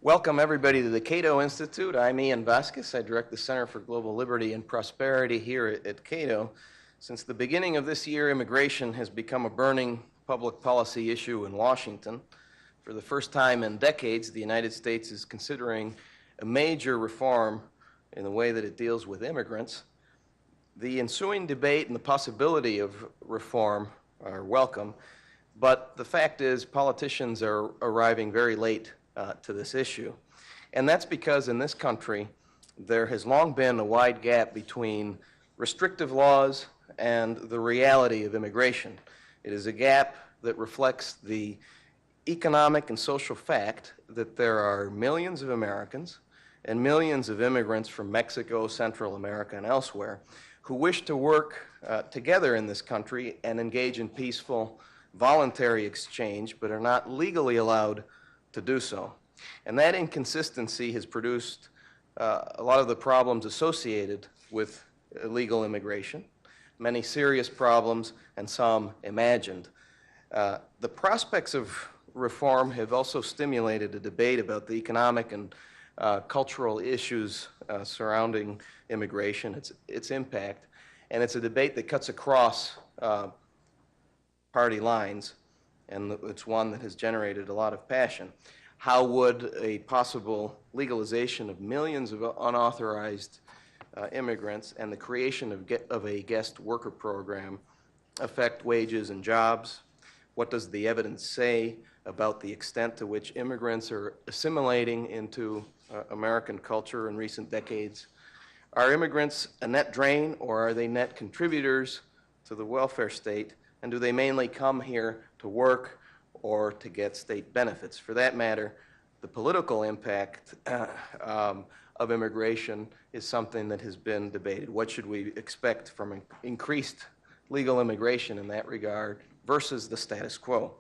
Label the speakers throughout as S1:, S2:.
S1: Welcome everybody to the Cato Institute. I'm Ian Vasquez. I direct the Center for Global Liberty and Prosperity here at Cato. Since the beginning of this year, immigration has become a burning public policy issue in Washington. For the first time in decades, the United States is considering a major reform in the way that it deals with immigrants. The ensuing debate and the possibility of reform are welcome, but the fact is politicians are arriving very late to this issue. And that's because in this country, there has long been a wide gap between restrictive laws and the reality of immigration. It is a gap that reflects the economic and social fact that there are millions of Americans and millions of immigrants from Mexico, Central America, and elsewhere who wish to work together in this country and engage in peaceful, voluntary exchange, but are not legally allowed to do so. And that inconsistency has produced a lot of the problems associated with illegal immigration, many serious problems and some imagined. The prospects of reform have also stimulated a debate about the economic and cultural issues surrounding immigration, its impact, and it's a debate that cuts across party lines, and it's one that has generated a lot of passion. How would a possible legalization of millions of unauthorized immigrants and the creation of a guest worker program affect wages and jobs? What does the evidence say about the extent to which immigrants are assimilating into American culture in recent decades? Are immigrants a net drain, or are they net contributors to the welfare state? And do they mainly come here to work or to get state benefits? For that matter, the political impact of immigration is something that has been debated. What should we expect from increased legal immigration in that regard versus the status quo?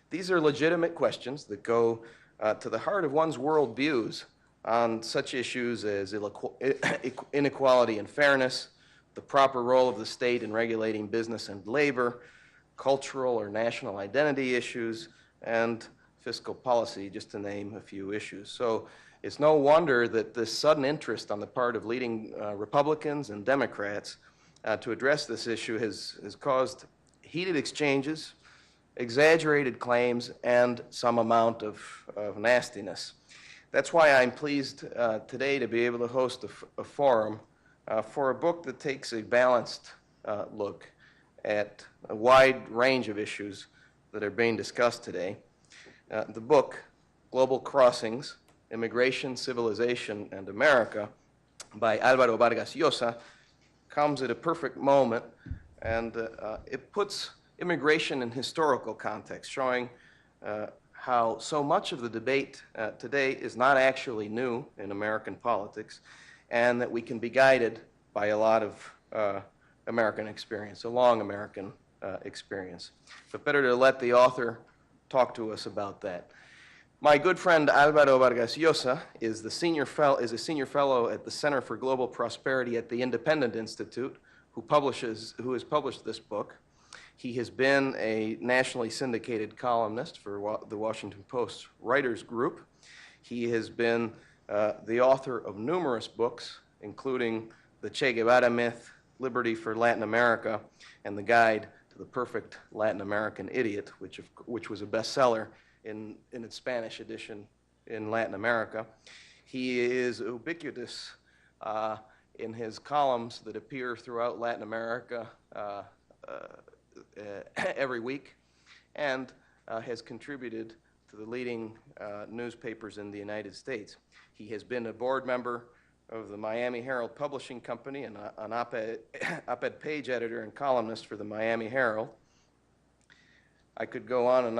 S1: These are legitimate questions that go to the heart of one's worldviews on such issues as inequality and fairness, the proper role of the state in regulating business and labor, cultural or national identity issues, and fiscal policy, just to name a few issues. So it's no wonder that this sudden interest on the part of leading Republicans and Democrats to address this issue has caused heated exchanges, exaggerated claims, and some amount of nastiness. That's why I'm pleased today to be able to host a forum for a book that takes a balanced look at a wide range of issues that are being discussed today. The book, Global Crossings, Immigration, Civilization, and America, by Alvaro Vargas Llosa, comes at a perfect moment, and it puts immigration in historical context, showing how so much of the debate today is not actually new in American politics, and that we can be guided by a lot of American experience, a long American experience. But better to let the author talk to us about that. My good friend Alvaro Vargas Llosa is a senior fellow at the Center for Global Prosperity at the Independent Institute, who has published this book. He has been a nationally syndicated columnist for the Washington Post Writers Group. He has been the author of numerous books, including The Che Guevara Myth, Liberty for Latin America, and The Guide to the Perfect Latin American Idiot, which was a bestseller in its Spanish edition in Latin America. He is ubiquitous in his columns that appear throughout Latin America every week, and has contributed to the leading newspapers in the United States. He has been a board member of the Miami Herald Publishing Company and an op-ed page editor and columnist for the Miami Herald. I could go on,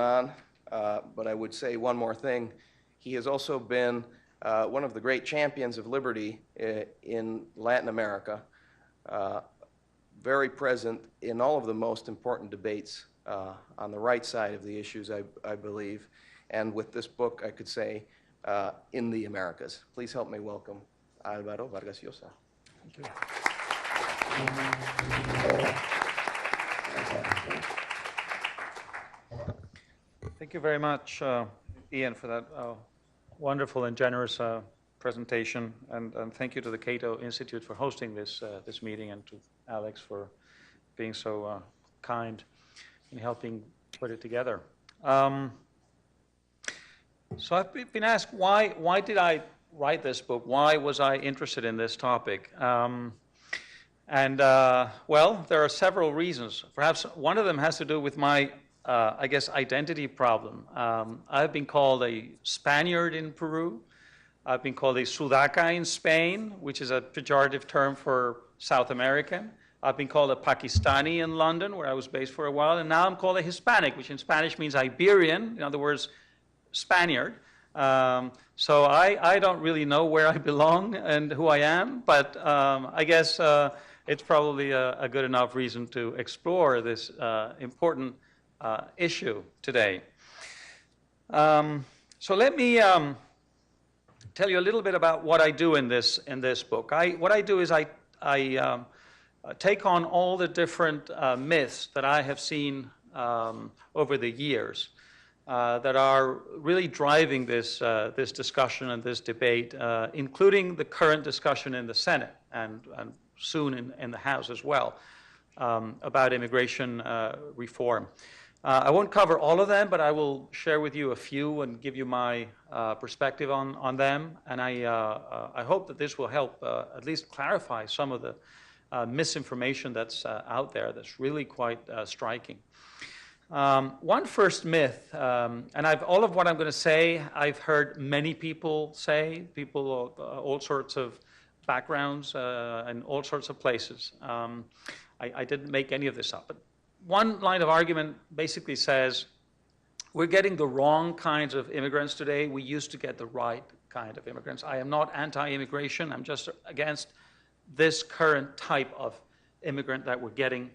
S1: but I would say one more thing. He has also been one of the great champions of liberty in Latin America, very present in all of the most important debates on the right side of the issues, I believe. And with this book, I could say, in the Americas. Please help me welcome Alvaro Vargas Llosa.
S2: Thank you. Thank you very much, Ian, for that wonderful and generous presentation, and thank you to the Cato Institute for hosting this meeting, and to Alex for being so kind in helping put it together. So I've been asked, why did I write this book? Why was I interested in this topic? Well, there are several reasons. Perhaps one of them has to do with my, I guess, identity problem. I've been called a Spaniard in Peru. I've been called a Sudaca in Spain, which is a pejorative term for South American. I've been called a Pakistani in London, where I was based for a while, and now I'm called a Hispanic, which in Spanish means Iberian, in other words, Spaniard. So I don't really know where I belong and who I am, but I guess it's probably a good enough reason to explore this important issue today. So let me tell you a little bit about what I do in this book. What I do is I take on all the different myths that I have seen over the years that are really driving this discussion and this debate, including the current discussion in the Senate and soon in the House as well, about immigration reform. I won't cover all of them, but I will share with you a few and give you my perspective on them. And I hope that this will help at least clarify some of the misinformation that's out there that's really quite striking. One first myth, and all of what I'm going to say, I've heard many people say, people of all sorts of backgrounds and all sorts of places. I didn't make any of this up, but one line of argument basically says, we're getting the wrong kinds of immigrants today. We used to get the right kind of immigrants. I am not anti-immigration. I'm just against this current type of immigrant that we're getting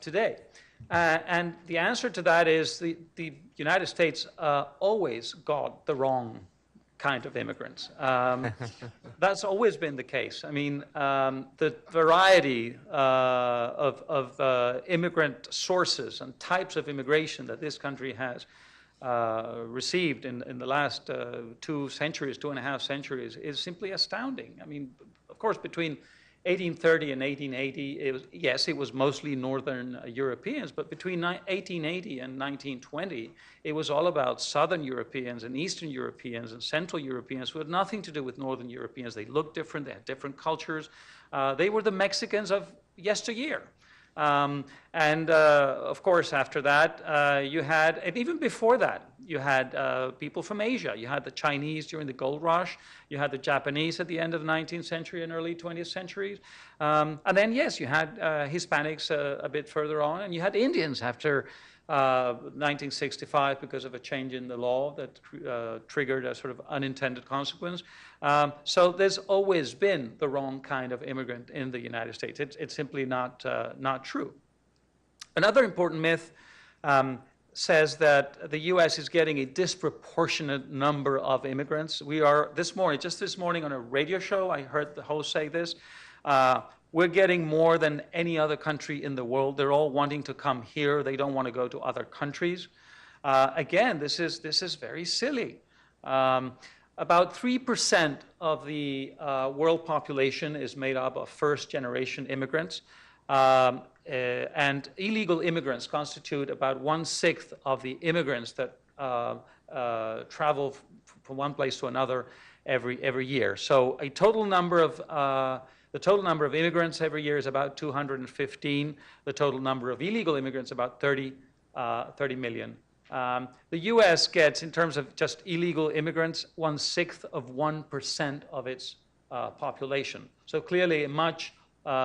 S2: today. And the answer to that is the United States always got the wrong kind of immigrants. That's always been the case. I mean, the variety of immigrant sources and types of immigration that this country has received in the last 2.5 centuries is simply astounding. I mean, of course, between 1830 and 1880, it was mostly Northern Europeans, but between 1880 and 1920, it was all about Southern Europeans and Eastern Europeans and Central Europeans who had nothing to do with Northern Europeans. They looked different, they had different cultures. They were the Mexicans of yesteryear. Of course, after that, you had, and even before that, you had people from Asia. You had the Chinese during the gold rush. You had the Japanese at the end of the 19th century and early 20th centuries. And then, yes, you had Hispanics a bit further on, and you had Indians after 1965 because of a change in the law that triggered a sort of unintended consequence. So there's always been the wrong kind of immigrant in the United States. It's simply not true. Another important myth says that the U.S. is getting a disproportionate number of immigrants. We are, just this morning on a radio show, I heard the host say this, we're getting more than any other country in the world. They're all wanting to come here. They don't want to go to other countries. Again, this is very silly. About 3% of the world population is made up of first-generation immigrants. And illegal immigrants constitute about 1/6 of the immigrants that travel from one place to another every year. So a total number of the total number of immigrants every year is about 215. The total number of illegal immigrants about 30 million. The U.S. gets, in terms of just illegal immigrants, 1/6 of 1% of its population. So clearly a much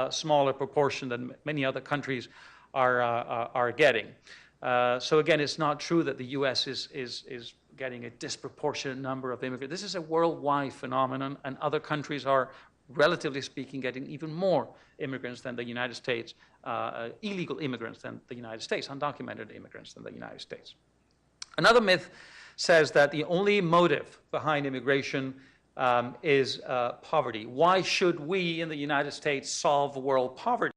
S2: smaller proportion than many other countries are getting. So again, it's not true that the U.S. is getting a disproportionate number of immigrants. This is a worldwide phenomenon, and other countries are, relatively speaking, getting even more immigrants than the United States, illegal immigrants than the United States, undocumented immigrants than the United States. Another myth says that the only motive behind immigration is poverty. Why should we in the United States solve world poverty?